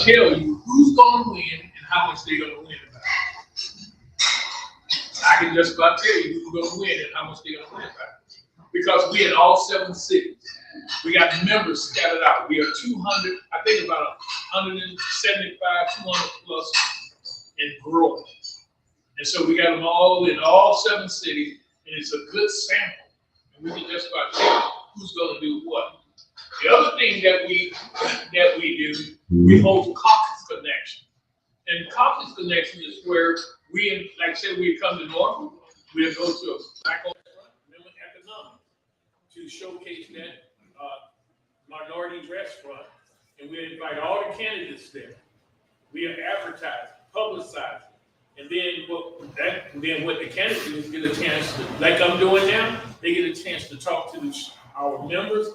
tell you who's going to win and how much they're going to win about. I can just about tell you who's going to win and how much they're going to win about. Because we in all 7 cities. We got members scattered out. We are 200, I think about 175, 200 plus and growing. And so we got them all in all 7 cities, and it's a good sample. And we can just about tell who's going to do what. The other thing that we do, we hold caucus connection. And caucus connection is where we, like say we come to Norfolk, we'll go to a black-owned restaurant, economics, to showcase that minority restaurant, and we invite all the candidates there. We advertise, publicize, and then what the candidates do is get a chance to, like I'm doing now, they get a chance to talk to our members,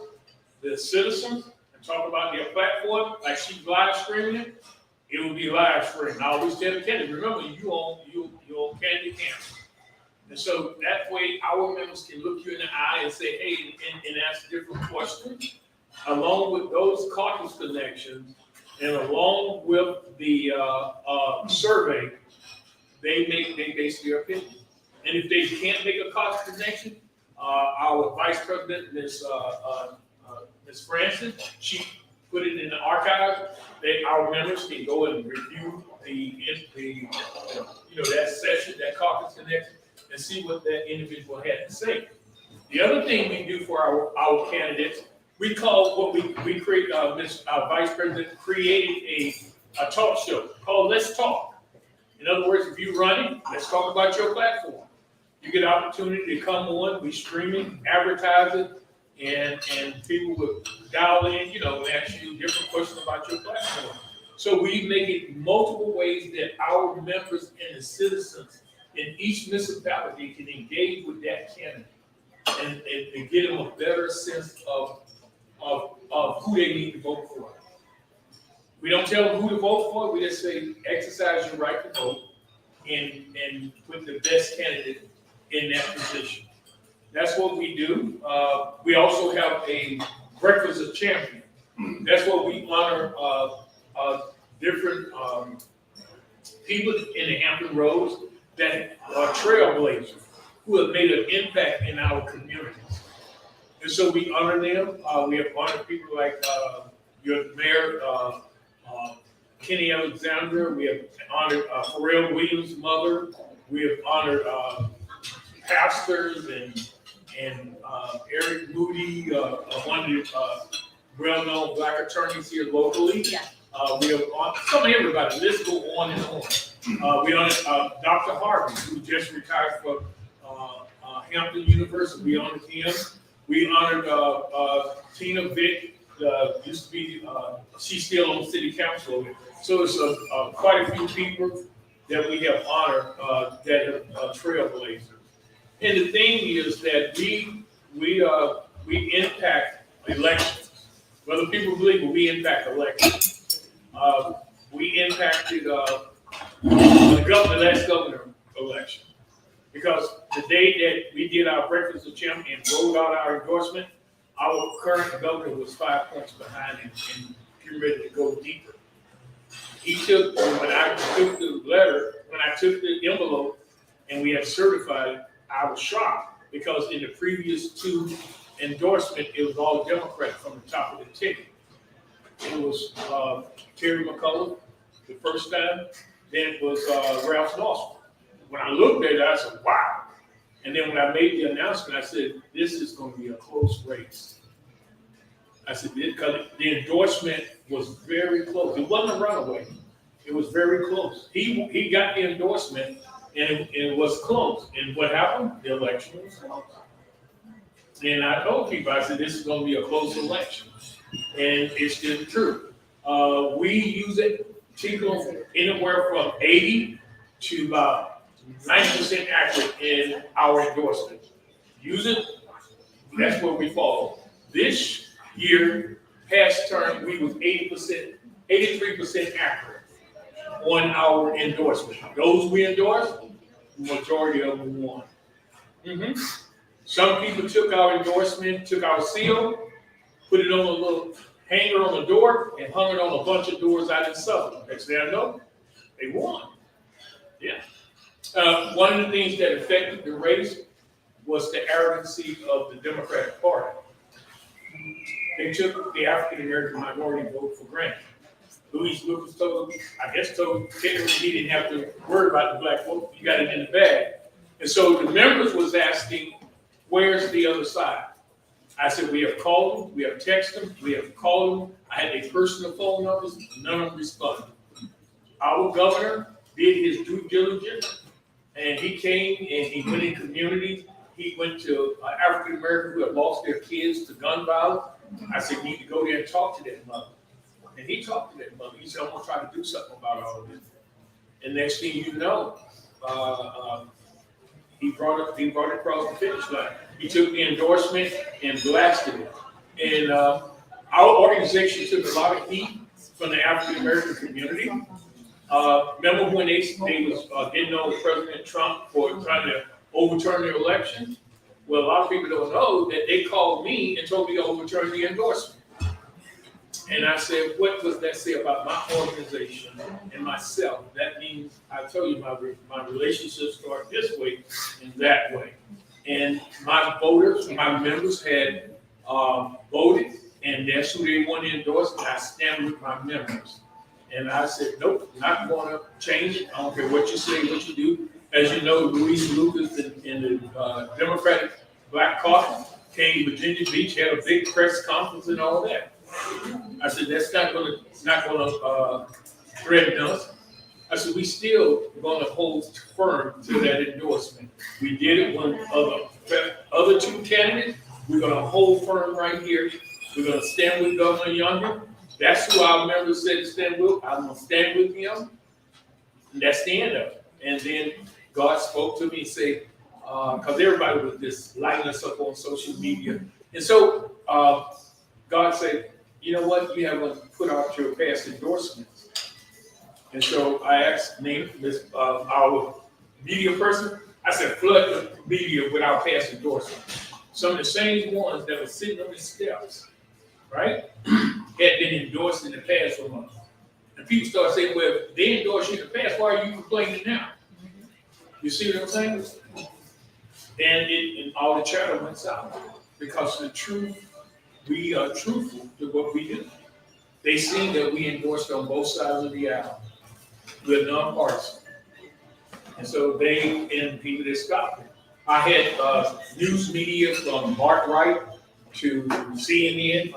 the citizens, and talk about their platform. Like she's live streaming it, it will be live streamed. I always tell the candidates, remember you own candidate campus. And so that way our members can look you in the eye and say, hey, and ask different questions. Along with those caucus connections and along with the survey, they base their opinion. And if they can't make a caucus connection, our vice president, Ms. Francis, she put it in the archive. Our members can go and review that session, that caucus connection, and see what that individual had to say. The other thing we do for our candidates, we call what we create. Our vice president created a talk show called "Let's Talk." In other words, if you're running, let's talk about your platform. You get an opportunity to come on. We stream it, advertise it, and people will dial in, and ask you different questions about your platform. So we make it multiple ways that our members and the citizens in each municipality can engage with that candidate and get them a better sense of who they need to vote for. We don't tell them who to vote for. We just say exercise your right to vote and put the best candidate in that position. That's what we do. We also have a breakfast of champions. That's what we honor different people in the Hampton Roads that are trailblazers who have made an impact in our communities. And so we honor them. We have honored people like your mayor, Kenny Alexander. We have honored Pharrell Williams' mother. We have honored pastors and Eric Moody, one of the well-known Black attorneys here locally. Yeah. We have some of everybody. Let's go on and on. We honored Dr. Harvey, who just retired from Hampton University. We honored him. We honored Tina Vick. Used to be, she's still on city council. So it's quite a few people that we have honored that are trailblazers. And the thing is that we impact elections. Whether people believe it, we impact elections. We impacted the last governor election. Because the day that we did our breakfast of champions and rolled out our endorsement, our current governor was 5 points behind and getting ready to go deeper. When I took the envelope and we had certified it, I was shocked because in the previous 2 endorsements, it was all Democrat from the top of the ticket. It was Terry McCullough the first time, then it was Ralph Lawson. When I looked at it, I said, wow. And then when I made the announcement, I said, this is going to be a close race. I said, because the endorsement was very close. It wasn't a runaway. It was very close. He got the endorsement, and it was close. And what happened? The election was close. And I told people, I said, this is going to be a close election. And it's still true. We use it to go anywhere from 80 to about 90% accurate in our endorsement. Use it, that's where we fall. This year, past term, we was 83% accurate on our endorsement. Those we endorsed, the majority of them won. Some people took our endorsement, took our seal, put it on a little hanger on the door and hung it on a bunch of doors out in Suffolk. Next thing I know, they won. Yeah. One of the things that affected the race was the arrogancy of the Democratic Party. They took the African American minority vote for granted. Louis Lucas told Kennedy he didn't have to worry about the black vote. You got it in the bag. And so the members was asking, where's the other side? I said, we have called them, we have texted them, we have called them. I had their personal phone numbers, none of them responded. Our governor did his due diligence, and he came and he went in communities. He went to African Americans who had lost their kids to gun violence. I said, you need to go there and talk to that mother. And he talked to that mother. He said, I'm gonna try to do something about all of this. And next thing you know, he brought it across the finish line. He took the endorsement and blasted it. And our organization took a lot of heat from the African American community. Remember when they was getting on President Trump for trying to overturn the election? Well, a lot of people don't know that they called me and told me to overturn the endorsement. And I said, what does that say about my organization and myself? That means, I tell you, my relationships start this way and that way. And my voters, my members had voted, and that's who they want to endorse, and I stand with my members. And I said, nope, not going to change it. I don't care what you say, what you do. As you know, Louis Lucas in the Democratic Black Caucus came to Virginia Beach, had a big press conference and all that. I said, that's not going to threaten us. I said, we still going to hold firm to that endorsement. We did it when other two candidates. We're going to hold firm right here. We're going to stand with Governor Younger. That's who our members said to stand with. I'm going to stand with him. And that's the end of it. And then God spoke to me and said, because everybody was just lighting us up on social media. And so God said, you know what? You have to put out your past endorsements. And so I asked our media person, I said, flood the media with our past endorsements. Some of the same ones that were sitting on the steps, right, had been endorsed in the past for months. And people start saying, well, if they endorsed you in the past, why are you complaining now? You see what I'm saying? And all the chatter went south. Because the truth, we are truthful to what we do. They seen that we endorsed on both sides of the aisle. We're nonpartisan. And so they and people that scoffed it. I had news media from Mark Wright to CNN,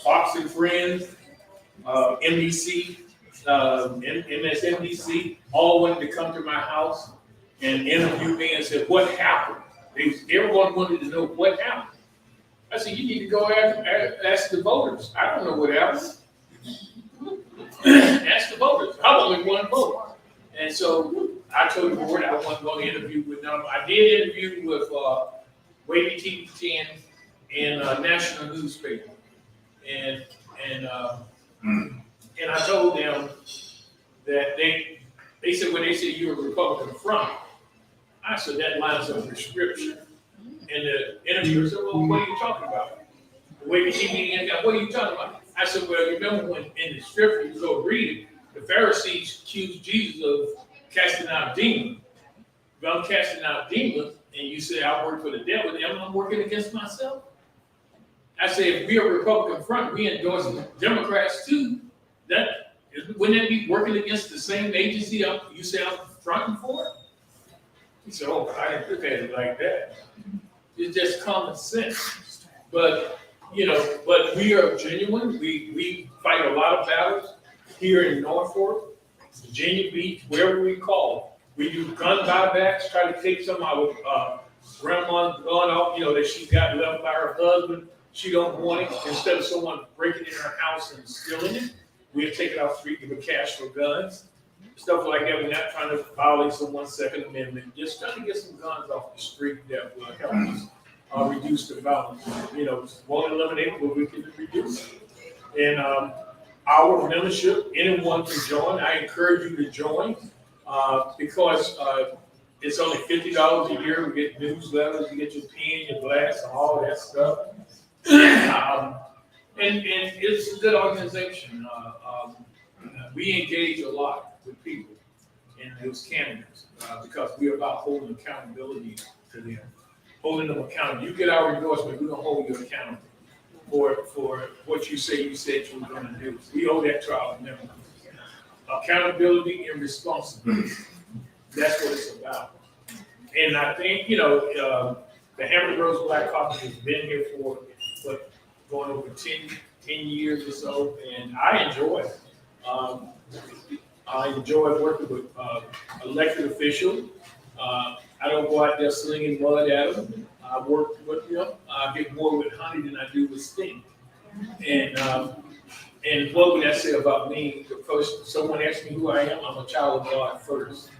Fox and Friends, NBC, MSNBC, all wanted to come to my house and interview me and said, what happened? Everyone wanted to know what happened. I said, you need to go ask the voters. I don't know what happened. Ask the voters. I only one vote. And so I told the board I wasn't going to interview with them. I did interview with Wavy TV 10 and a national newspaper. And I told them that they said, when they said you're a Republican front, I said, that lines up with scripture. And the interviewer said, well, what are you talking about? The Wavy TV, what are you talking about? I said, well, you remember when in the scripture, you go read it, the Pharisees accused Jesus of casting out demons. If I'm casting out demons, and you say I work for the devil, am I working against myself? I say, if we're a Republican front, we endorse Democrats too. Wouldn't that be working against the same agency you say I'm fronting for? He said, oh, I didn't look at it like that. It's just common sense. But, but we are genuine. We fight a lot of battles here in Norfolk, Virginia Beach, wherever we call. We do gun buybacks, try to take some of our grandma's gun off, that she got left by her husband. She don't want it. Instead of someone breaking in her house and stealing it, we'll take it off the street, give her cash for guns. Stuff like that. We're not trying to violate someone's Second Amendment. Just trying to get some guns off the street that will help us reduce the violence. Won't eliminate it, but we can reduce it. And our membership, anyone can join. I encourage you to join because it's only $50 a year. We get newsletters, you get your pen, your glass, and all that stuff. And it's a good organization. We engage a lot with people and those candidates because we're about holding accountability to them, holding them accountable. You get our endorsement, we're gonna hold you accountable for what you said you were gonna do. We owe that to our members. Accountability and responsibility. That's what it's about. And I think, the Hampton Roads Black Caucus has been here for going over 10 years or so, and I enjoy it. I enjoy working with elected officials. I don't go out there slinging mud at them. I work with them. I get more with honey than I do with sting. And what would that say about me? Because someone asked me who I am, I'm a child of God first.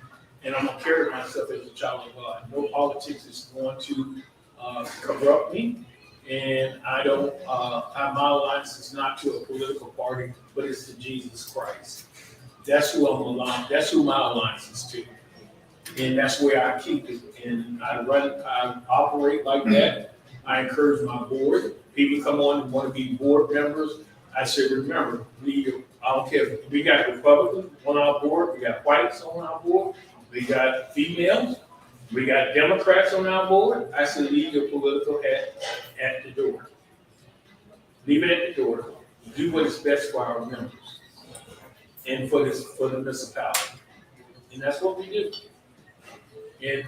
And I'm going to carry myself as a child of God. No politics is going to corrupt me. And I don't, my alliance is not to a political party, but it's to Jesus Christ. That's who I'm aligned, that's who my alliance is to. And that's where I keep it. And I operate like that. I encourage my board. People come on and want to be board members. I say, remember, I don't care. We got Republicans on our board. We got whites on our board. We got females. We got Democrats on our board. I say, leave your political hat at the door. Leave it at the door. Do what is best for our members and for the municipality. And that's what we do. And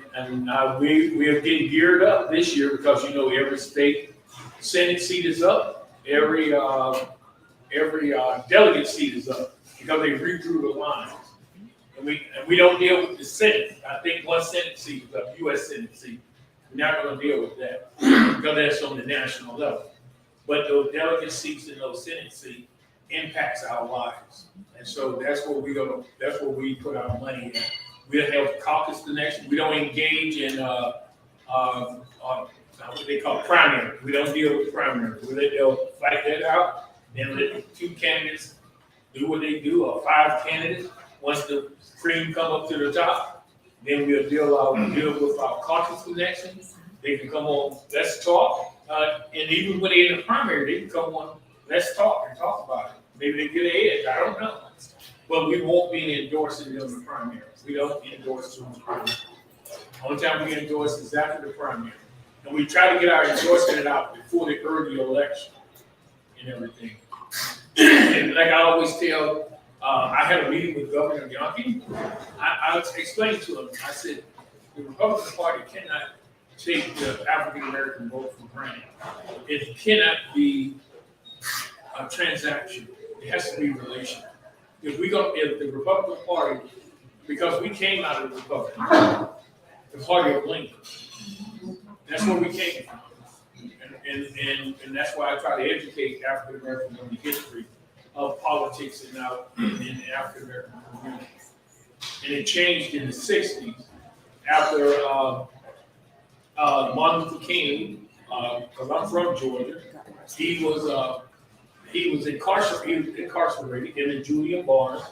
we are getting geared up this year because every state Senate seat is up. Every delegate seat is up because they redrew the lines. And we don't deal with the Senate. I think one Senate seat is up, U.S. Senate seat. We're not going to deal with that because that's on the national level. But those delegate seats and those Senate seats impacts our lives. And so that's where we put our money in. We don't have caucus connection. We don't engage in what they call primary. We don't deal with primary. They'll fight that out and let the two candidates do what they do, or 5 candidates. Once the cream come up to the top, then we'll deal with our caucus connections. They can come on, let's talk. And even when they're in the primary, they can come on, let's talk and talk about it. Maybe they get ahead, I don't know. But we won't be endorsing them in the primary. We don't endorse them in the primary. The only time we endorse is after the primary. And we try to get our endorsement out before the early election and everything. And like I always tell, I had a meeting with Governor Bianchi. I explained to him, I said, the Republican Party cannot take the African American vote for granted. It cannot be a transaction. It has to be relational. If the Republican Party, because we came out of the Republican Party, the party of Lincoln. That's where we came from. And that's why I try to educate African Americans on the history of politics in the African American community. And it changed in the 60s after Martin Luther King, because I'm from Georgia, he was incarcerated in Julian Barnes,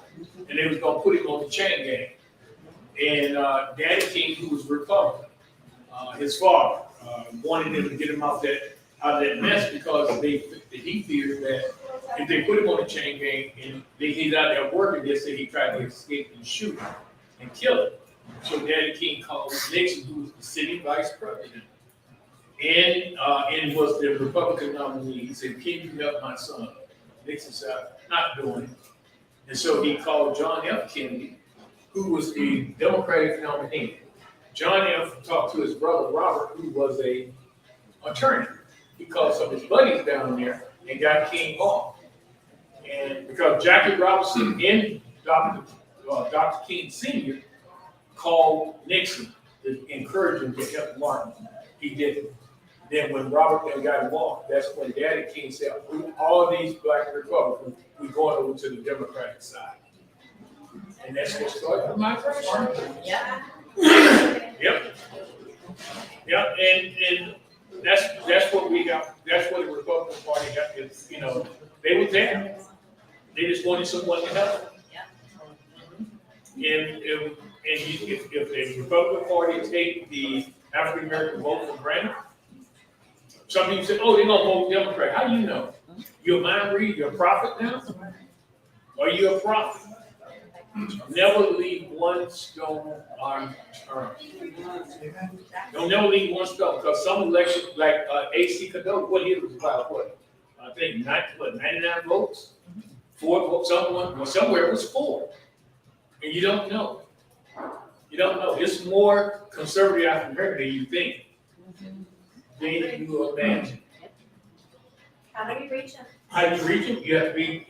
and they was gonna put him on the chain gang. And Daddy King, who was Republican, his father wanted him to get him out of that mess because he feared that if they put him on the chain gang and he's out there working, they said he tried to escape and shoot him and kill him. So Daddy King called Nixon, who was the city vice president, and was the Republican nominee. He said, "Can you help my son?" Nixon said, "Not doing it." And so he called John F. Kennedy, who was the Democratic nominee. John F. talked to his brother Robert, who was an attorney. He called some of his buddies down there and got King off. And because Jackie Robinson and Dr. King Sr. called Nixon to encourage him to help Martin, he didn't. Then when Robert then got him off, that's when Daddy King said, all these black Republicans, we're going over to the Democratic side. And that's what started my first term. Yeah. Yep. Yep. And that's what we got. That's what the Republican Party got. Is, they were there. They just wanted someone to help. Yeah. And if the Republican Party take the African American vote for granted, Some people say, oh, they're gonna vote Democrat. How do you know? You're a mind reader, you're a prophet now? Are you a prophet? Never leave one stone unturned. Don't never leave one stone, because some elections, like AC Cadeau, what he was about, what? I think 99 votes? 4 votes, somewhere it was 4. And you don't know. You don't know. It's more conservative African American than you think. Than you imagine. How do you reach them? How do you reach them? You have to be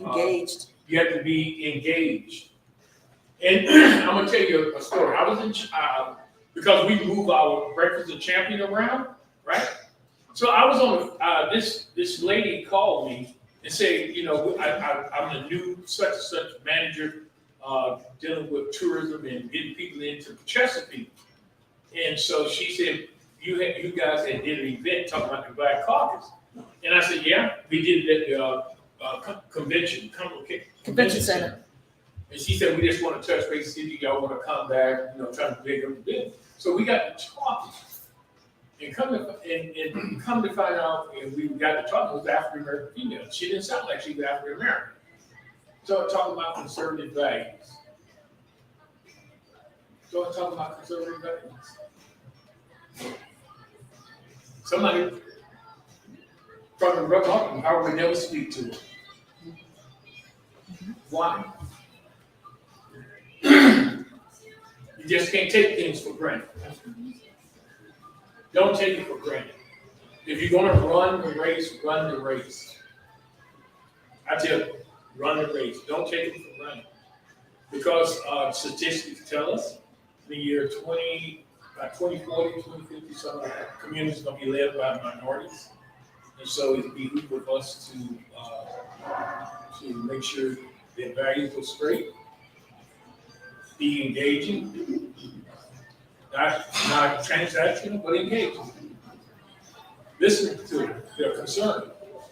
Engaged. You have to be engaged. And I'm gonna tell you a story. I was in because we move our Breakfast of Champion around, right? So I was on this lady called me and said, you know, I'm the new such and such manager dealing with tourism and getting people into Chesapeake. And so she said, you guys had did an event talking about the Black Caucus. And I said, yeah, we did it at the convention Center. And she said, we just want to touch base, see if y'all want to come back, you know, trying to big up the business. So we got to talking. And come to find out, and we got to talk, it was African American female. She didn't sound like she was African American. So I talking about conservative values. Somebody from the Republican, I would never speak to her. Why? You just can't take things for granted. Don't take it for granted. If you're gonna run the race, run the race. I tell you, run the race. Don't take it for granted. Because statistics tell us in the year by 2040, 2050, some of the communities are gonna be led by minorities. And so it behooves us to make sure their values are straight, be engaging, not transactional, but engaging. Listen to them, they're concerned.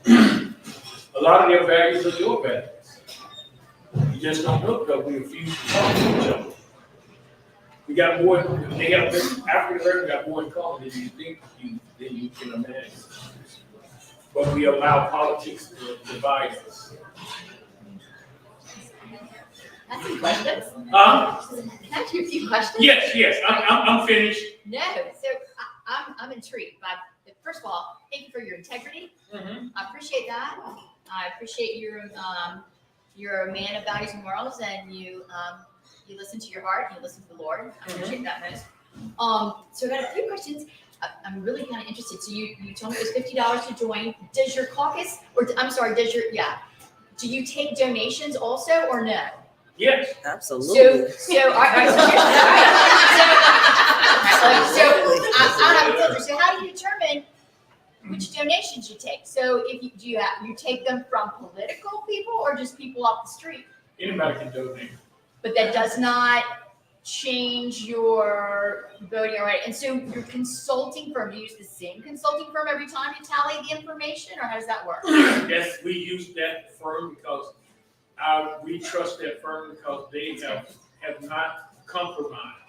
A lot of their values are your values. You just don't know because we refuse to talk to each other. We got more, African Americans got more in common than you think than you can imagine. But we allow politics to divide us. That's some questions. Can I ask you a few questions? Yes, I'm finished. No, so I'm intrigued by, first of all, thank you for your integrity. Mm-hmm. I appreciate that. I appreciate you're a man of values and morals, and you listen to your heart, and you listen to the Lord. I appreciate that most. So I got a few questions. I'm really kind of interested. So you told me it was $50 to join. Does your caucus, do you take donations also or no? Yes. Absolutely. So how do you determine which donations you take? So if you take them from political people or just people off the street? Anybody can donate. But that does not change your voting, right? And so your consulting firm, do you use the same consulting firm every time you tally the information, or how does that work? Yes, we use that firm because we trust that firm because they have not compromised.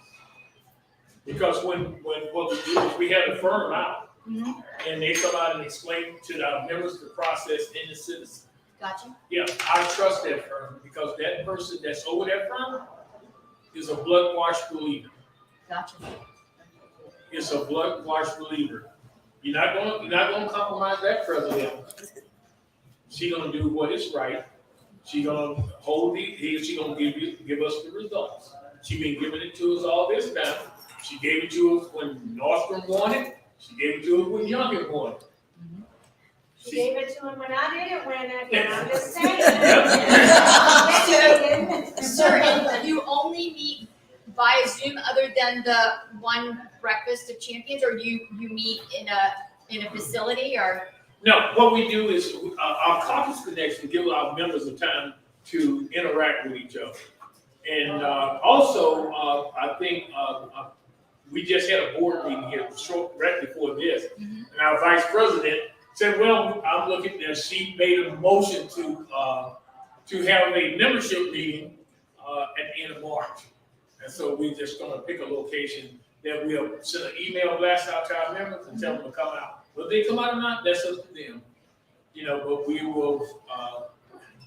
Because when what we do is we have the firm out, Mm-hmm. and they come out and explain to our members the process and the citizens. Gotcha. Yeah, I trust that firm because that person that's over that firm is a blood washed believer. Gotcha. It's a blood washed believer. You're not gonna compromise that president. She's gonna do what is right. She's gonna hold she's gonna give us the results. She's been giving it to us all this time. She gave it to us when Nordstrom won it. She gave it to us when Youngkin won it. She gave it to him when I didn't win it, and I'm just saying. Sir, and you only meet via Zoom other than the one Breakfast of Champions, or you meet in a facility, or? No, what we do is our caucus connection give our members a time to interact with each other. And also, I think we just had a board meeting here right before this, and our vice president said, well, I'm looking, and she made a motion to have a membership meeting at the end of March. And so we're just gonna pick a location that we'll send an email blast out to our members and tell them to come out. But they come out or not, that's up to them. But we will,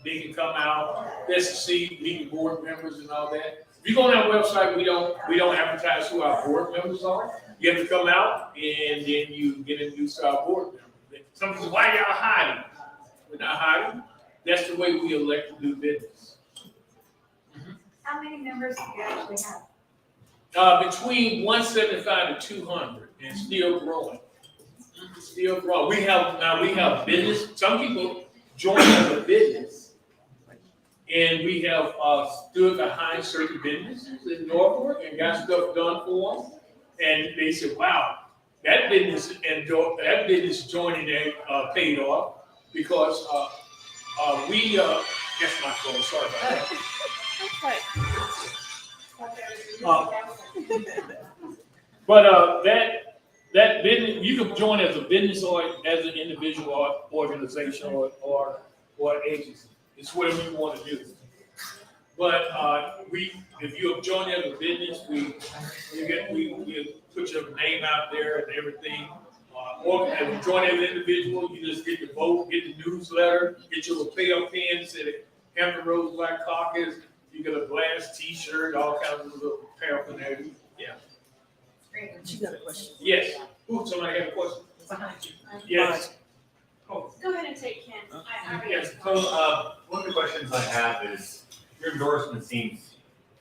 they can come out, let's see, meet the board members and all that. If you go on our website, we don't advertise who our board members are. You have to come out and then you get introduced to our board members. Some people say, why y'all hiding? We're not hiding. That's the way we elect to do business. How many members do you actually have? Between 175 to 200 and still growing. Still growing. We have business. Some people join as a business. And we have stood behind certain businesses in Norfolk and got stuff done for them. And they said, wow, that business joining there paid off because that's my phone, sorry about that. But that business, you can join as a business or as an individual or organization or agency. It's whatever you want to do. But if you have joined as a business, we put your name out there and everything. Or if you join as an individual, you just get the vote, get the newsletter, get your lapel pin, say the Hampton Roads Black Caucus. You get a glass T-shirt, all kinds of little paraphernalia. Yeah. Great. She got a question. Yes. Ooh, somebody had a question. Behind you. Yes. Go ahead and take Ken. I already Yes. So, one of the questions I have is, your endorsement seems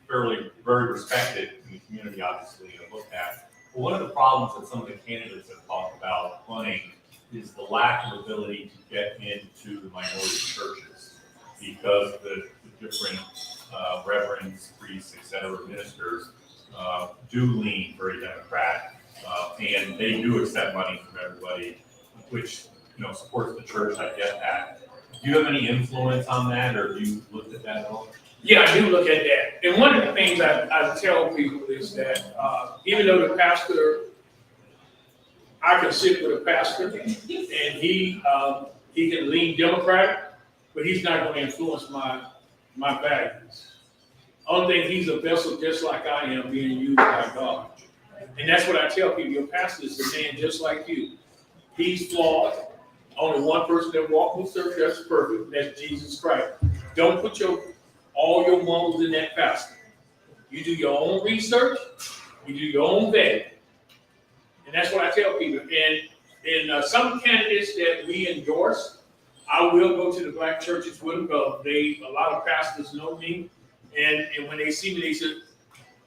very respected in the community, obviously, to look at. But one of the problems that some of the candidates have talked about running is the lack of ability to get into the minority churches because the different reverends, priests, et cetera, ministers do lean very Democrat, and they do accept money from everybody, which supports the church. I get that. Do you have any influence on that, or do you look at that at all? Yeah, I do look at that. And one of the things I tell people is that even though the pastor, I can sit with a pastor and he can lean Democrat, but he's not going to influence my values. Only thing, he's a vessel just like I am being used by God. And that's what I tell people. Your pastor is a man just like you. He's flawed. Only one person that walks with church that's perfect, and that's Jesus Christ. Don't put all your morals in that pastor. You do your own research, you do your own vetting. And that's what I tell people. And some candidates that we endorse, I will go to the black churches with them because a lot of pastors know me. And when they see me, they say,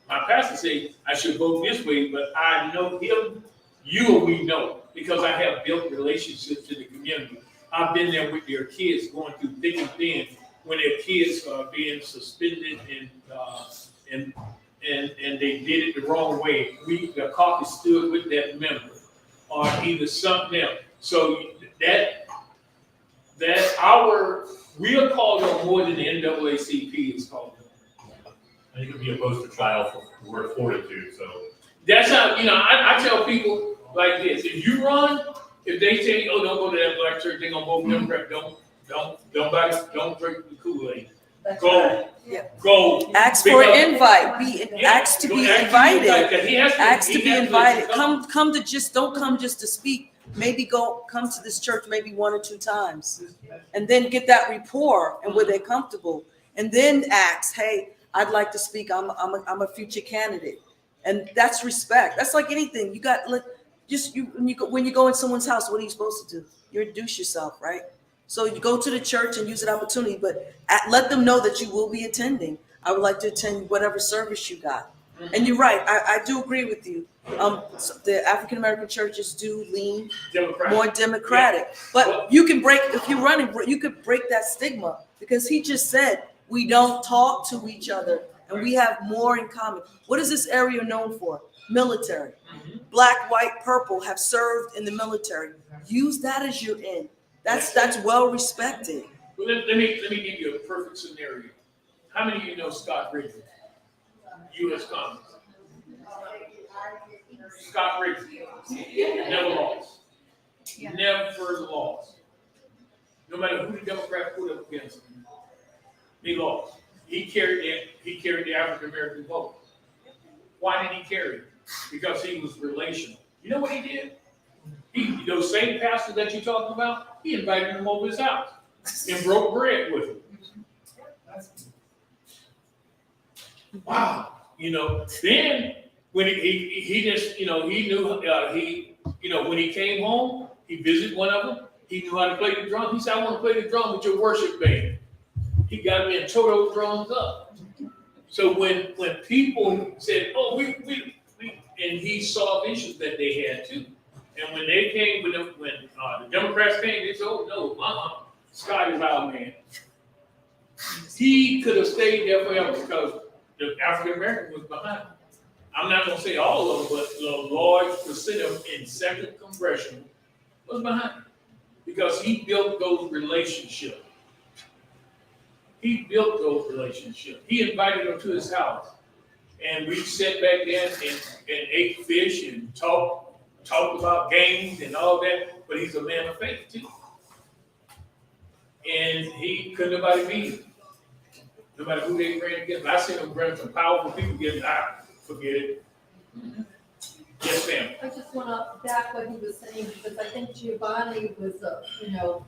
my pastor say I should vote this way, but I know him, you or we know, because I have built relationships in the community. I've been there with their kids going through thick and thin when their kids are being suspended and they did it the wrong way. The caucus stood with that member or either something else. So we are called on more than the NAACP is called on. I think it would be a poster child for fortitude. So That's how, I tell people like this. If you run, if they tell you, oh, don't go to that black church, they're going to vote Democrat, don't drink the Kool-Aid. Go. Yeah. Go. Ask for an invite. Ask to be invited. Ask to be invited. Come to don't come just to speak. Maybe come to this church maybe 1 or 2 times, and then get that rapport and where they're comfortable, and then ask, hey, I'd like to speak. I'm a future candidate, and that's respect. That's like anything. You got when you go in someone's house, what are you supposed to do? You introduce yourself, right? So you go to the church and use an opportunity, but let them know that you will be attending. I would like to attend whatever service you got. And you're right. I do agree with you. The African American churches do lean more democratic, but you can if you're running, you could break that stigma because he just said we don't talk to each other and we have more in common. What is this area known for? Military. Black, white, purple have served in the military. Use that as your in. That's well respected. Well, let me give you a perfect scenario. How many of you know Scott Riggs, U.S. Congress? Scott Riggs never lost. Yeah. Never lost. No matter who the Democrat put up against him, he lost. He carried the African American vote. Why did he carry it? Because he was relational. You know what he did? Those same pastors that you're talking about, he invited them over his house and broke bread with them. Wow. Then when he just, he knew, when he came home, he visited one of them. He knew how to play the drum. He said, I want to play the drum with your worship band. He got me and tore those drums up. So when people said, oh, we and he saw issues that they had too. And when they came, when the Democrats came, they said, oh no, Scott is our man. He could have stayed there forever because the African American was behind him. I'm not going to say all of them, but the large percent of them in second congressional was behind him because he built those relationships. He invited them to his house. And we sat back there and ate fish and talked about games and all that. But he's a man of faith too. And he couldn't nobody beat him. No matter who they ran against. I seen him run some powerful people against. Forget it. Yes, ma'am. I just want to back what he was saying because I think Giovanni was,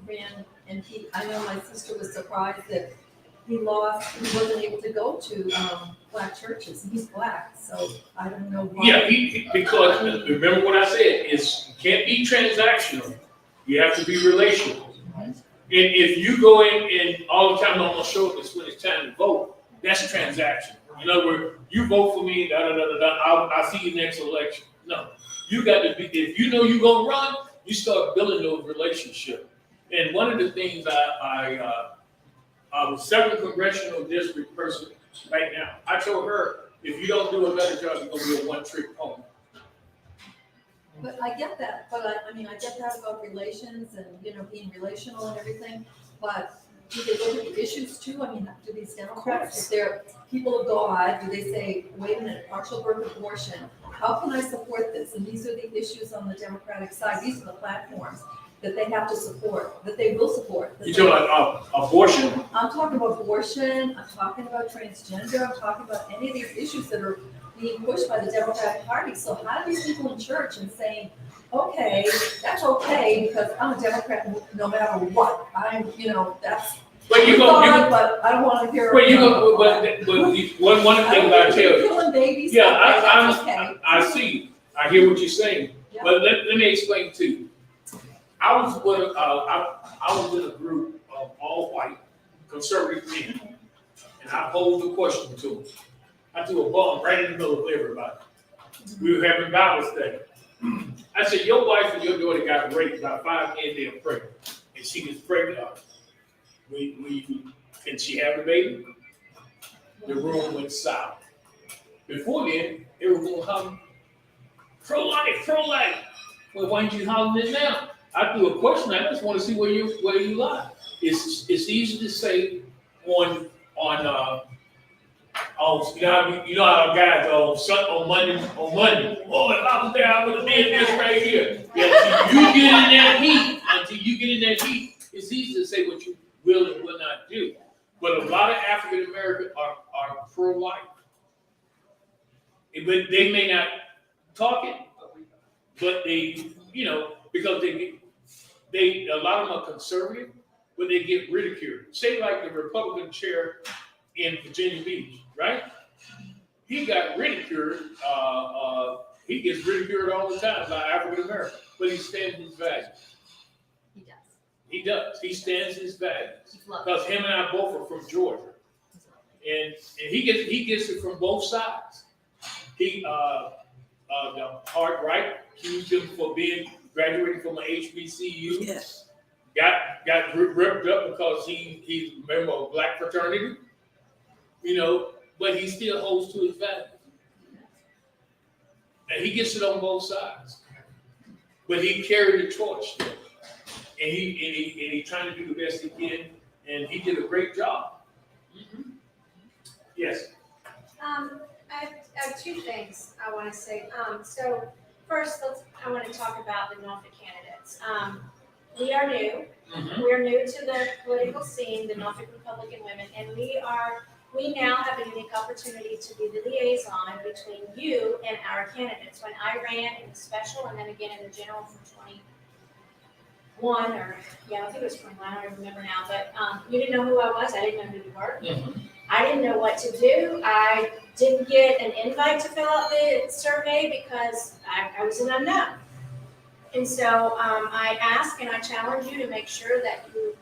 ran and I know my sister was surprised that he wasn't able to go to black churches. He's black, so I don't know why. Yeah, because remember what I said, it can't be transactional. You have to be relational. And if you go in and all the time I'm gonna show up is when it's time to vote, that's transaction. In other words, you vote for me, I'll see you next election. No, you got to be, if you know you're gonna run, you start building those relationships. And one of the things I was second congressional district person right now. I told her, if you don't do a better job, you're gonna be a one-trick pony. But I get that, but I get that about relations and, being relational and everything, but do they look at the issues too? Do these Democrats, if they're people of God, do they say, wait a minute, partial birth abortion, how can I support this? And these are the issues on the Democratic side, these are the platforms that they have to support, that they will support. You talking about abortion? I'm talking about abortion, I'm talking about transgender, I'm talking about any of these issues that are being pushed by the Democratic Party. So how do these people in church and saying, okay, that's okay because I'm a Democrat no matter what. That's but you go, but I don't want to hear. But you go, but one thing I tell you. Killing babies. Yeah, okay. I see. I hear what you're saying. Yeah. But let me explain to you. I was in a group of all white conservative men, and I posed a question to them. I threw a bomb right in the middle of everybody. We were having Bible study. I said, your wife and your daughter got raped about 5 years they were pregnant, and she was pregnant. Can she have a baby? The room went silent. Before then, they were going hollering, pro-life. Well, why aren't you hollering it now? I threw a question. I just want to see where you lie. It's easy to say on you know how guys on Monday. Oh, if I was there, I would have did this right here. Yeah, until you get in that heat, it's easy to say what you will and will not do. But a lot of African Americans are pro-life. But they may not talk it, but they, because a lot of them are conservative, but they get ridiculed. Say like the Republican chair in Virginia Beach, right? He got ridiculed. He gets ridiculed all the time by African Americans, but he stands his values. He does. He stands his values. Because him and I both are from Georgia, and he gets it from both sides. The hard right accused him for graduating from an HBCU. Yes. Got ripped up because he's a member of a black fraternity. But he still holds to his values. And he gets it on both sides. But he carried the torch still. And he trying to do the best he can, and he did a great job. Mm-hmm. Yes. I have two things I want to say. So first, I want to talk about the Norfolk candidates. We are new. Mm-hmm. We are new to the political scene, the Norfolk Republican Women, and we now have a unique opportunity to be the liaison between you and our candidates. When I ran in the special and then again in the general from 21 or, yeah, I think it was 21, I don't remember now, but you didn't know who I was, I didn't know who you were. I didn't know what to do. I didn't get an invite to fill out the survey because I was an unknown. And so I ask and I challenge you to make sure that you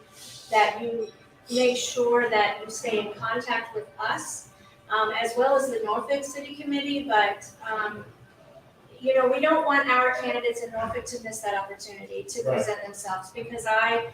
make sure that you stay in contact with us, as well as the Norfolk City Committee, but you know, we don't want our candidates in Norfolk to miss that opportunity to present themselves, because I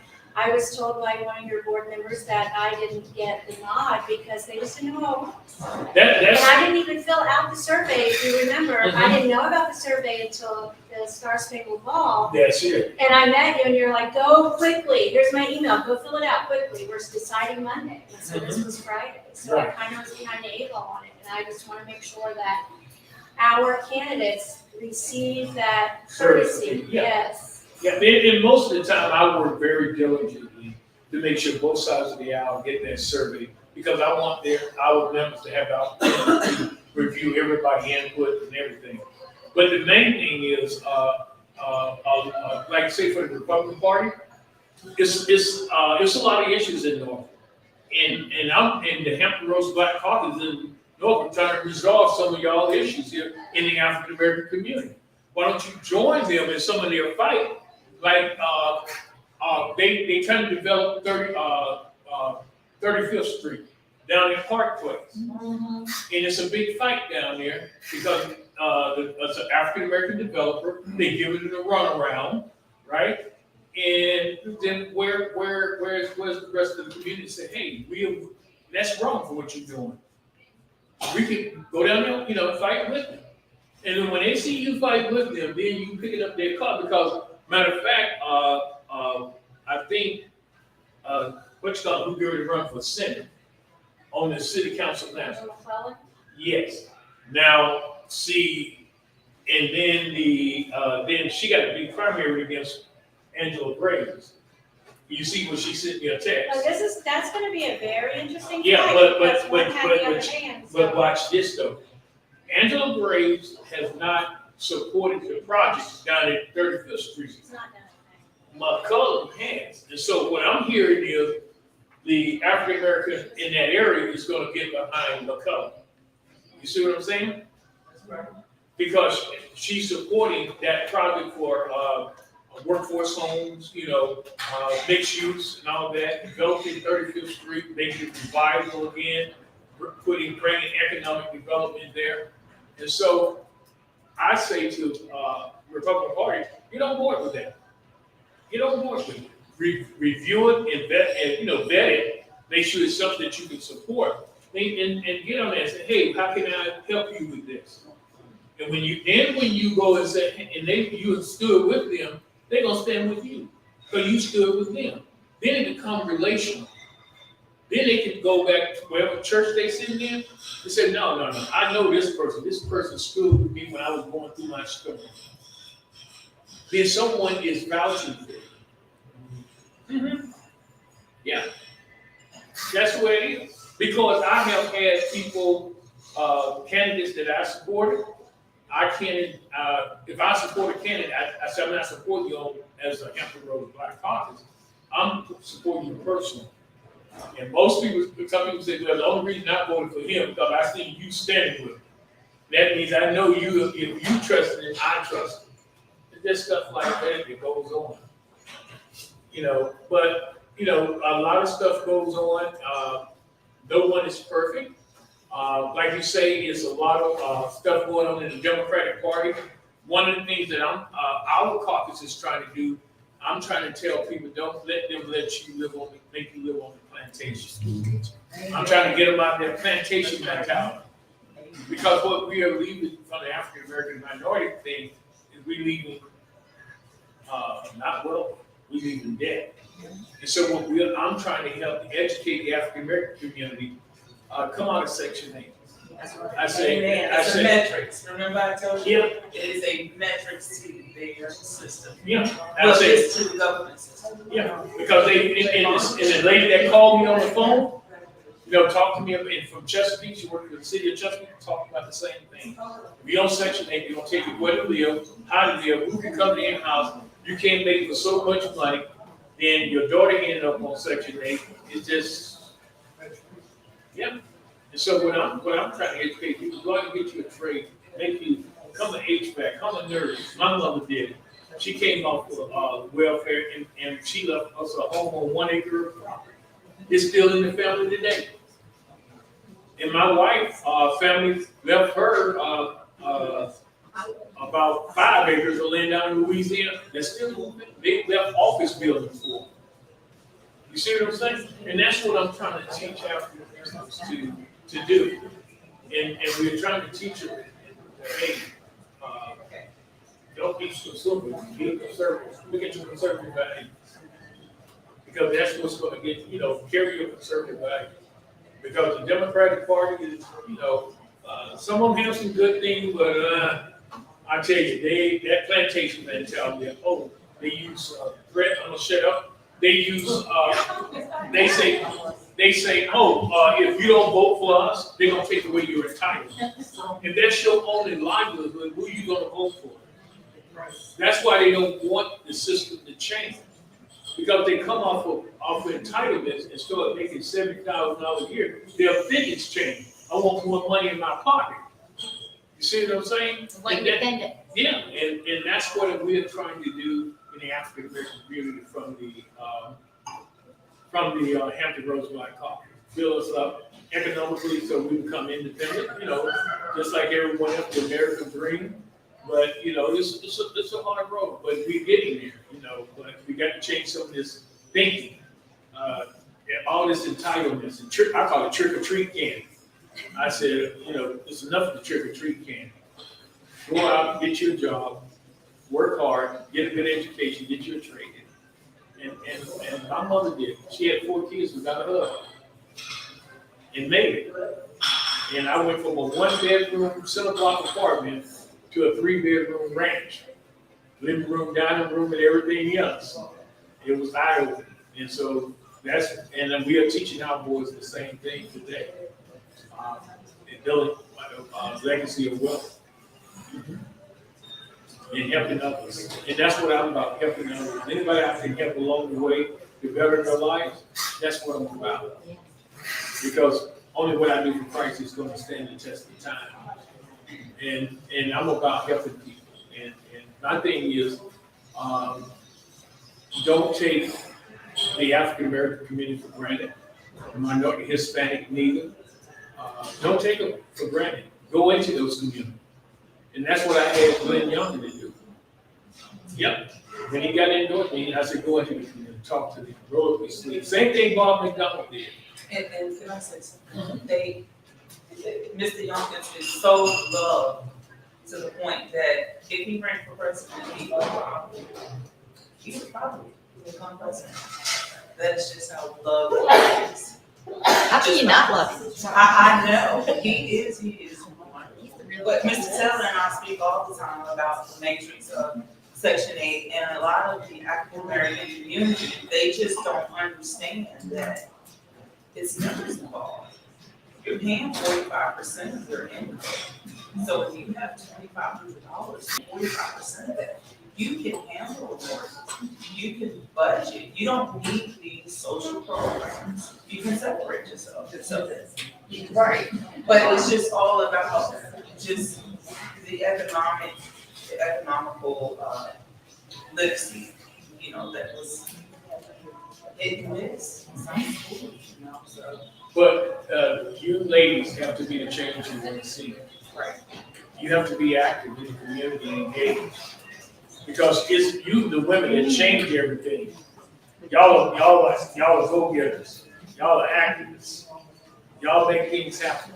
was told by one of your board members that I didn't get the nod because they just didn't know who I was. And I didn't even fill out the survey, if you remember. I didn't know about the survey until the Star Spangled Ball. That's it. And I met you and you're like, go quickly, here's my email, go fill it out quickly, we're deciding Monday. And so this was Friday, so I kind of was behind the 8 ball on it, and I just want to make sure that our candidates receive that courtesy, yes. Yeah, and most of the time, I work very diligently to make sure both sides of the aisle get that survey, because I want our members to have the opportunity to review everybody's input and everything. But the main thing is, like say for the Republican Party, it's a lot of issues in Norfolk, and I'm in the Hampton Roads Black Caucus in Norfolk trying to resolve some of y'all issues here in the African American community. Why don't you join them in some of their fight? Like they trying to develop 35th Street down in Park Place, and it's a big fight down there because it's an African American developer. They give it a runaround, right? And then where's the rest of the community say, hey, that's wrong for what you're doing. We can go down there, you know, fight with them. And then when they see you fight with them, then you pick it up their car. Because, matter of fact, I think, who going to run for Senate on the city council now? Yes. Now, see, and then then she got to be primary against Angela Graves. You see what she sent me a text. Oh, that's going to be a very interesting Yeah, fight, because one had the upper hand, but so. watch this though. Angela Graves has not supported the project down at 35th Street. It's not done. McCullum has. And so what I'm hearing is the African American in that area is going to get behind McCullum. You see what I'm saying? Because she's supporting that project for workforce homes, you know, mixed use and all that, developing 35th Street, making it revival again, bringing economic development there. And so I say to Republican Party, get on board with that. Get on board with it. Review it and vet it. Make sure it's something that you can support. And get on there and say, hey, how can I help you with this? And when you go and say, and you stood with them, they're gonna stand with you. So you stood with them. Then it becomes relational. Then they can go back to wherever church they sit in and say, no, I know this person. This person stood with me when I was going through my struggle. Then someone is vouching for you. Yeah. That's the way it is. Because I have had people, candidates that I supported, I can't, if I support a candidate, I say I'm not supporting you as a Hampton Roads Black Caucus. I'm supporting you personally. And most people, some people say, well, the only reason I voted for him because I see you standing with him. That means I know you, if you trust him, I trust him. It's just stuff like that that goes on. You know, but, you know, a lot of stuff goes on. No one is perfect. Like you say, it's a lot of stuff going on in the Democratic Party. One of the things that our caucus is trying to do, I'm trying to tell people, don't let them make you live on the plantation. I'm trying to get them out of their plantation mentality. Because what we are leaving from the African American minority thing is we leaving not wealth, we leaving debt. And so I'm trying to help educate the African American community. Come out of Section 8. I say, metrics. Remember I told you? Yeah. It is a metrics to their system. Yeah. Well, it's to the government system. Yeah, because and the lady that called me on the phone, you know, talked to me from Chesapeake. She worked for the city of Chesapeake, talking about the same thing. If you don't Section 8, you're gonna take it where to live, how to live, who can come to your house, you can't make for so much money, then your daughter ended up on Section 8. It's just, yeah. And so what I'm trying to educate people, go out and get you a trade, make you become an HVAC, become a nurse. My mother did it. She came off of welfare and she left us a home on 1 acre of property. It's still in the family today. And my wife, family left her about 5 acres of land down in Louisiana. That's still moving. They left office buildings for them. You see what I'm saying? And that's what I'm trying to teach African Americans to do. And we're trying to teach them, hey, don't be consumer, be a conservative. Look at your conservative values. Because that's what's going to get, carry your conservative values. Because the Democratic Party is, some of them have some good things, but I tell you, that plantation mentality, they use threat, I'm gonna shut up. They use, they say, if you don't vote for us, they're gonna take away your entitlement. If that's your only livelihood, who are you gonna vote for? That's why they don't want the system to change. Because they come off of entitlements and start making $70,000 a year, their opinions change. I want more money in my pocket. You see what I'm saying? Like independent. Yeah, and that's what we're trying to do in the African American community from the Hampton Roads Black Caucus. Fill us up economically so we become independent, just like everyone else, the American dream. But, it's a hard road, but we're getting there, but we got to change some of this thinking. All this entitlements, and I call it trick-or-treat candy. I said, it's enough of the trick-or-treat candy. Go out, get you a job, work hard, get a good education, get you a trade. And my mother did. She had 4 kids without a husband and made it. And I went from a 1-bedroom, center block apartment to a 3-bedroom ranch. Living room, dining room, and everything else. It was eye-opening. And so and then we are teaching our boys the same thing today. And building a legacy of wealth. And helping others. And that's what I'm about, helping others. Anybody I can help along the way to better their lives, that's what I'm about. Because only what I do for Christ is going to stand the test of time. And I'm about helping people. And my thing is, don't take the African American community for granted. The minority, Hispanic, neither. Don't take them for granted. Go into those communities. And that's what I had Glenn Young to do. Yep. When he got endorsed me, I said, go into the community, talk to them, roll up your sleeve. Same thing Bob McDonald did. And can I say something? Mr. Youngkins is so loved to the point that if he ran for president, he would probably become president. That's just how loved he is. How can you not love him? I know, he is. He's the real. But Mr. Taylor and I speak all the time about the matrix of Section 8, and a lot of the African American community, they just don't understand that it's numbers involved. You're paying 45% of your income. So if you have $2,500, 45% of it, you can handle more. You can budget. You don't need these social programs. You can separate yourself. Right. But it's just all about just the economical literacy, that was it missed. So. But you ladies have to be the change you want to see. Right. You have to be active in the community and engaged. Because it's you, the women, that change everything. Y'all are go-getters. Y'all are activists. Y'all make things happen.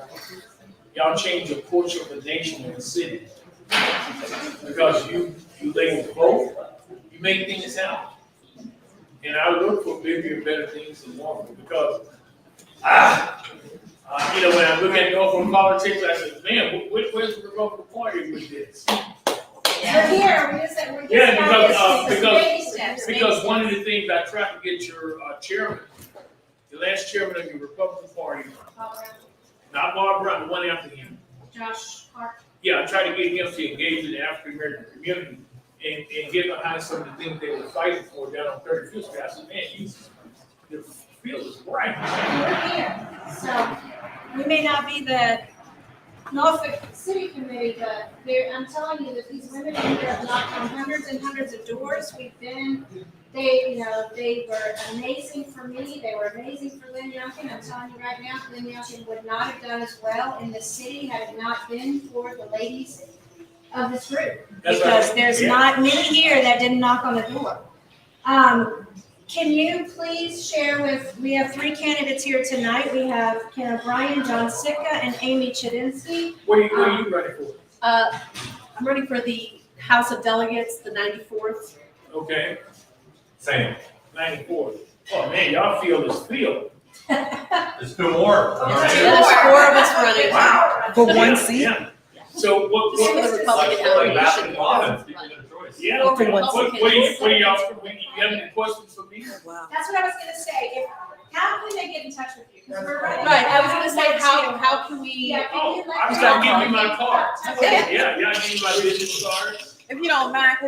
Y'all change a portion of the nation and the city. Because you ladies both, you make things happen. And I look for bigger and better things in Norfolk because when I look at Norfolk politics, I say, man, where's the Republican Party with this? We're here, we're just Yeah, baby steps. because one of the things I tried to get your chairman, the last chairman of your Republican Party, not Bob Brown, the one after him. Josh Clark. Yeah, I tried to get him to engage in the African American community and get behind some of the things they were fighting for down on 35th Street. I said, man, the field is bright. We're here, so we may not be the Norfolk City Committee, but I'm telling you that these women in here have knocked on hundreds and hundreds of doors. They were amazing for me. They were amazing for Lynn Youngkin. I'm telling you right now, Lynn Youngkin would not have done as well in this city had it not been for the ladies of this group. That's Because right. there's Yeah. not many here that didn't knock on the door. Can you please share we have 3 candidates here tonight. We have Ken O'Brien, John Sitka, and Amy Chedinsky. What are you running for? I'm running for the House of Delegates, the 94th. Okay, Same. 94. Oh, man, y'all field is field. There's 2 more. There's 4 of us running. Wow. For one Yeah, seat? yeah. So what, This is for the Republican Like Bath nomination. and Robbins, people get a choice. yeah, Or what are Republicans. y'all, you have any questions for me? Wow. That's what I was gonna say. How can they get in touch with you? 'Cause we're running. Right, I was gonna say, how can we, Yeah, can Oh, you let I'm me gonna know? give you my card. Okay. Yeah, y'all give me my business card. If you don't mind,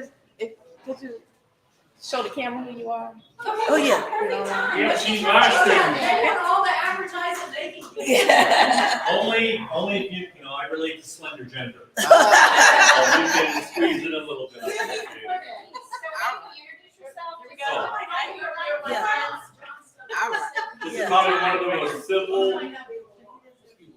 could you show the camera who you are? Oh, yeah. Yeah, she's live streaming. They want all the advertising they can get. Only if you I relate to slender gender. So you can squeeze it a little bit. This is Yeah. probably one of the most civil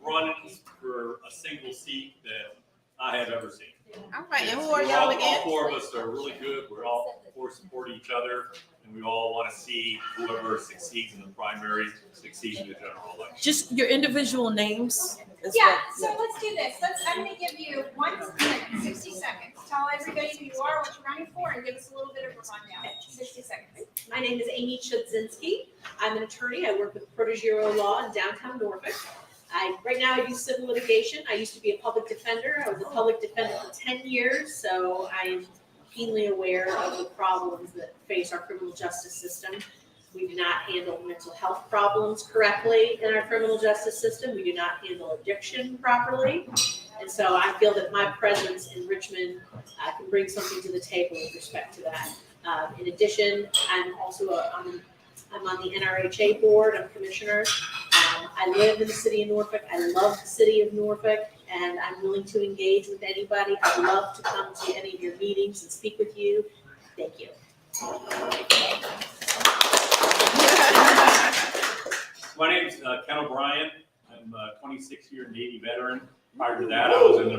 run-ins for a single seat that I have ever seen. All right, and who are y'all All again? 4 of us are really good. We're all 4 support each other, and we all want to see whoever succeeds in the primary succeed in the general election. Just your individual names as Yeah, well. so let's do this. I'm gonna give you 1 minute, 60 seconds. Tell everybody who you are, what you're running for, and give us a little bit of a rundown. 60 seconds. My name is Amy Chudzinski. I'm an attorney. I work with Protégero Law in downtown Norfolk. Right now I do civil litigation. I used to be a public defender. I was a public defender for 10 years, so I am keenly aware of the problems that face our criminal justice system. We do not handle mental health problems correctly in our criminal justice system. We do not handle addiction properly. And so I feel that my presence in Richmond can bring something to the table with respect to that. In addition, I'm also I'm on the NRHA board. I'm commissioner. I live in the city of Norfolk. I love the city of Norfolk, and I'm willing to engage with anybody. I'd love to come to any of your meetings and speak with you. Thank you. My name's Ken O'Brien. I'm a 26-year Navy veteran. Prior to that, I was in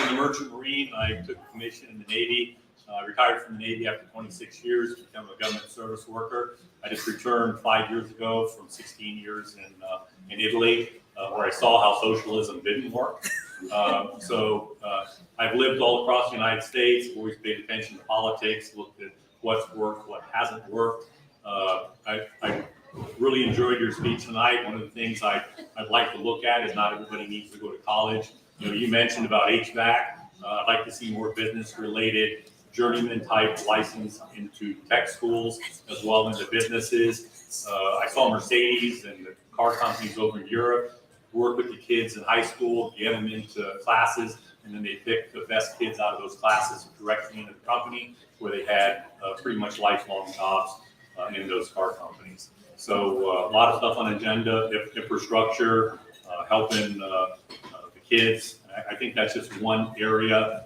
the Merchant Marine. I took a commission in the Navy. I retired from the Navy after 26 years, became a government service worker. I just returned 5 years ago from 16 years in Italy, where I saw how socialism didn't work. I've lived all across the United States, always paid attention to politics, looked at what's worked, what hasn't worked. I really enjoyed your speech tonight. One of the things I'd like to look at is not everybody needs to go to college. You mentioned about HVAC. I'd like to see more business-related journeyman type license into tech schools as well into businesses. I saw Mercedes and the car companies over in Europe work with the kids in high school, get them into classes, and then they pick the best kids out of those classes directly into the company where they had pretty much lifelong jobs in those car companies. So a lot of stuff on agenda, infrastructure, helping the kids. I think that's just one area.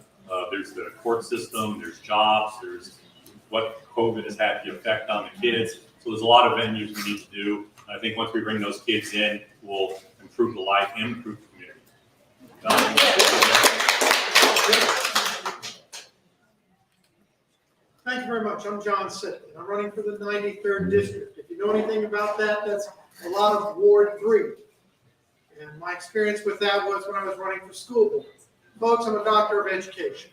There's the court system, there's jobs, there's what COVID has had the effect on the kids. So there's a lot of venues we need to do. I think once we bring those kids in, we'll improve the life and improve the community. Thank you very much. I'm John Sitka. I'm running for the 93rd District. If you know anything about that, that's a lot of Ward 3. And my experience with that was when I was running for school board. Folks, I'm a doctor of education.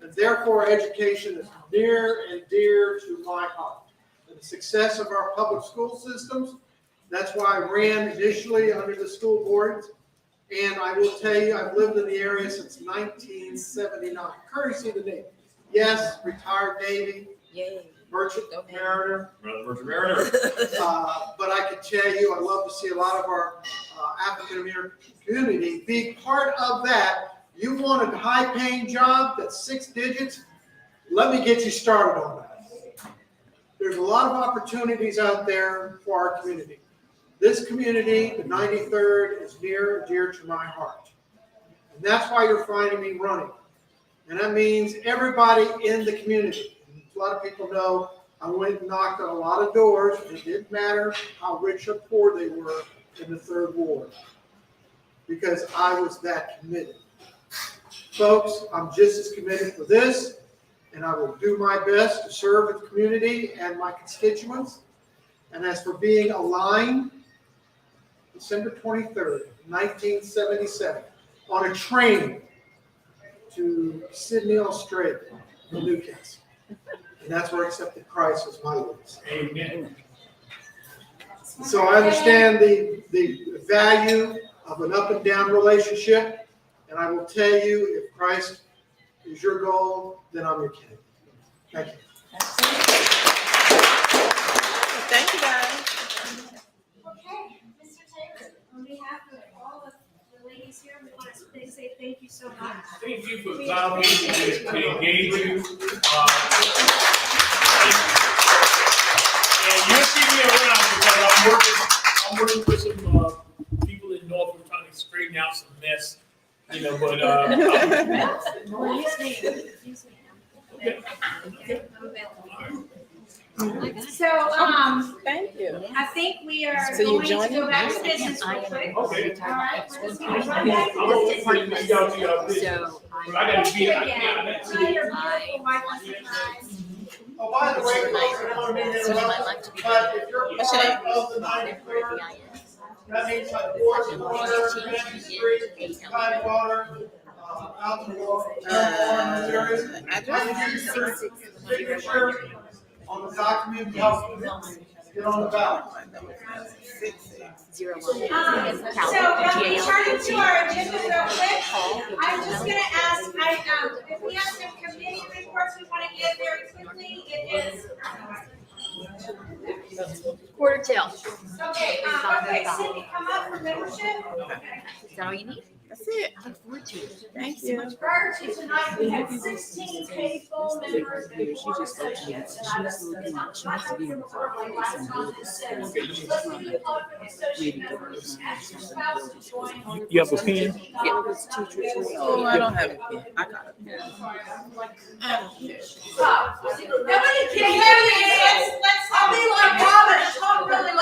And therefore, education is near and dear to my heart. And the success of our public school systems, that's why I ran initially under the school boards. And I will tell you, I've lived in the area since 1979, courtesy of the Navy. Yes, retired Navy, Merchant Mariner. Merchant Mariner. But I can tell you, I'd love to see a lot of our African American community be part of that You want a high-paying job that's 6 digits? Let me get you started on that. There's a lot of opportunities out there for our community. This community, the 93rd, is near and dear to my heart. And that's why you're finding me running. And that means everybody in the community. A lot of people know I went and knocked on a lot of doors. It didn't matter how rich or poor they were in the 3rd Ward, because I was that committed. Folks, I'm just as committed for this, and I will do my best to serve the community and my constituents. And as for being aligned, December 23rd, 1977, on a train to Sydney, Australia, from Newcastle. And that's where I accepted Christ as my Lord. Amen. So I understand the value of an up and down relationship, and I will tell you, if Christ is your goal, then I'm your king. Thank you. Thank you, guys. Okay, Mr. Taylor, on behalf of all of the ladies here, we want to say thank you so much. Thank you for allowing me to engage you. And you'll see me around because I'm working with some people in Norfolk trying to straighten out some mess, but Well, use me. So, Thank you. I think we are So you going to joining? go back to business real quick. Okay. All right, we're just gonna go I'm back to gonna business. wait for you to get out to your business. But I gotta be, I can't. Tell your beautiful wife and surprise. Oh, by the way, folks, I don't want to be interrupted, but if you're What's your part of the 93rd, that means like Forest Water, Main Street, Tidewater, Altamore, areas. I need your signature on the document to help get on the ballot. So, returning to our agenda real quick, I'm just gonna ask, if we have some committee reports we wanna give very quickly, it is. Quarter till. Okay, Cindy, come up for membership. Is that all you need? That's it. I look forward to it. Thank you. Prior to tonight, we had 16 paid full members. She just told me that she was looking at, she wants to be in You have a pen? Oh, I don't have a pen. I got a pen. Nobody can hear me, let's be like Robert, talk really